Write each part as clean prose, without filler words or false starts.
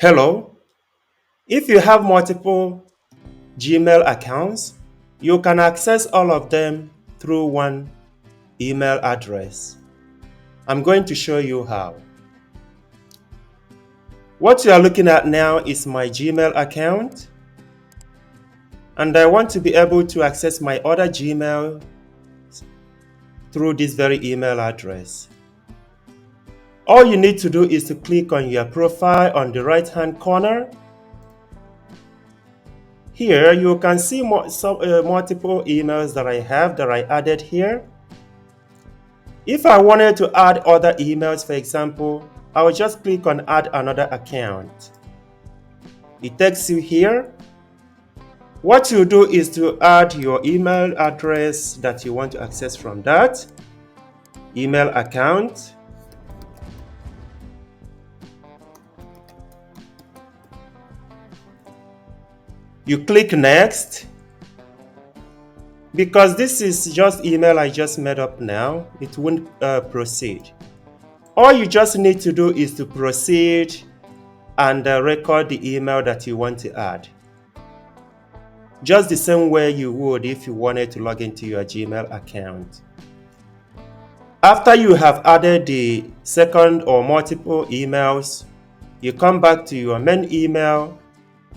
Hello. If you have multiple Gmail accounts, you can access all of them through one email address. I'm going to show you how. What you are looking at now is my Gmail account, and I want to be able to access my other Gmail through this very email address. All you need to do is to click on your profile on the right hand corner. Here you can see multiple emails that I have that I added here. If I wanted to add other emails, for example, I will just click on add another account. It takes you here. What you do is to add your email address that you want to access from that email account. You click next. Because this is just email I just made up now, it won't proceed. All you just need to do is to proceed and record the email that you want to add. Just the same way you would if you wanted to log into your Gmail account. After you have added the second or multiple emails, you come back to your main email.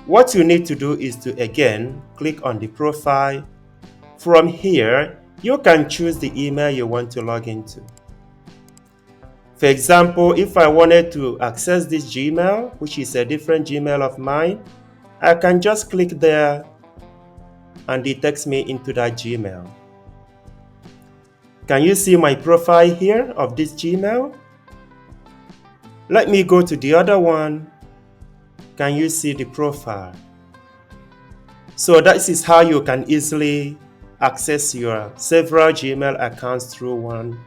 What you need to do is to again click on the profile. From here, you can choose the email you want to log into. For example, if I wanted to access this Gmail, which is a different Gmail of mine, I can just click there and it takes me into that Gmail. Can you see my profile here of this Gmail? Let me go to the other one. Can you see the profile? So this is how you can easily access your several Gmail accounts through one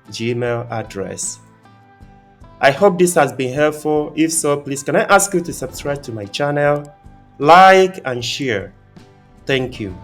Gmail address. I hope this has been helpful. If so, please can I ask you to subscribe to my channel, like and share. Thank you.